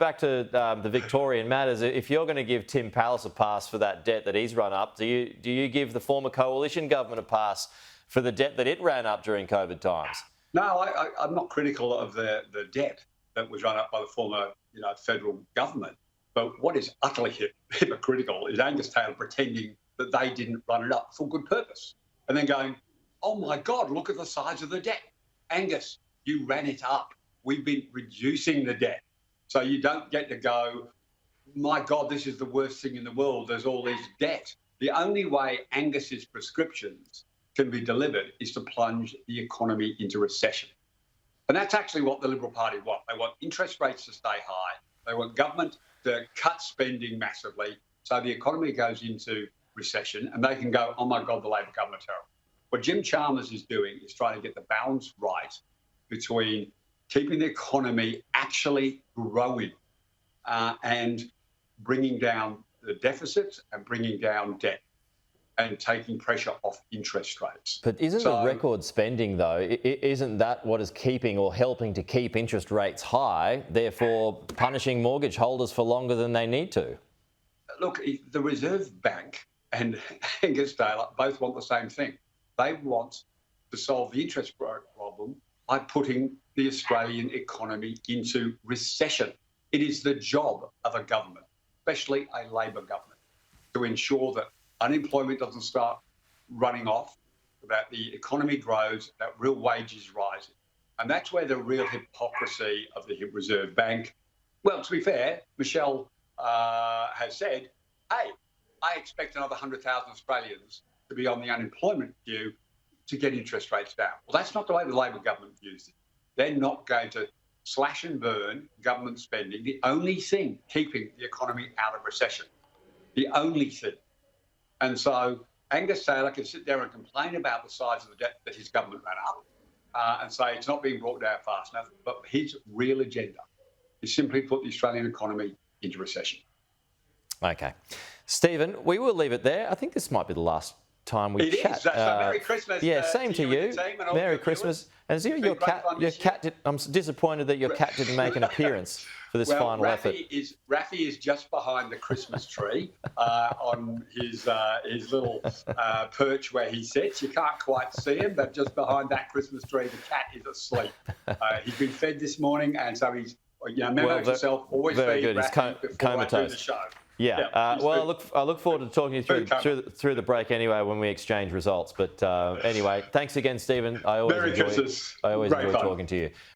back to the Victorian matters, if you're going to give Tim Pallas a pass for that debt that he's run up, do you give the former coalition government a pass for the debt that it ran up during COVID times? No, I'm not critical of the debt that was run up by the former federal government. But what is utterly hypocritical is Angus Taylor pretending that they didn't run it up for good purpose. And then going, oh my God, look at the size of the debt. Angus, you ran it up. We've been reducing the debt. So you don't get to go, my God, this is the worst thing in the world. There's all this debt. The only way Angus's prescriptions can be delivered is to plunge the economy into recession. And that's actually what the Liberal Party want. They want interest rates to stay high. They want government to cut spending massively so the economy goes into recession and they can go, oh my God, the Labor government terrible. What Jim Chalmers is doing is trying to get the balance right between keeping the economy actually growing and bringing down the deficits and bringing down debt and taking pressure off interest rates. But isn't the record spending, though, isn't that what is keeping or helping to keep interest rates high, therefore punishing mortgage holders for longer than they need to? Look, the Reserve Bank and Angus Taylor both want the same thing. They want to solve the interest problem by putting the Australian economy into recession. It is the job of a government, especially a Labor government, to ensure that unemployment doesn't start running off, that the economy grows, that real wages rising. And that's where the real hypocrisy of the Reserve Bank, well, to be fair, Michelle has said, hey, I expect another 100,000 Australians to be on the unemployment queue to get interest rates down. Well, that's not the way the Labor government views it. They're not going to slash and burn government spending, the only thing keeping the economy out of recession. The only thing. And so Angus Taylor can sit there and complain about the size of the debt that his government ran up and say it's not being brought down fast enough. But his real agenda is simply put the Australian economy into recession. OK. Stephen, we will leave it there. I think this might be the last time we chat. It is. So Merry Christmas. Yeah, same to you. Merry Christmas. And your cat. I'm disappointed that your cat didn't make an appearance for this final effort. Rafi is just behind the Christmas tree on his little perch where he sits. You can't quite see him, but just behind that Christmas tree, the cat is asleep. He's been fed this morning, and so he's, memo to yourself, always feed Rafi before I do the show. Yeah. Well, I look forward to talking you through the break anyway when we exchange results. But anyway, thanks again, Stephen. I always enjoy talking to you.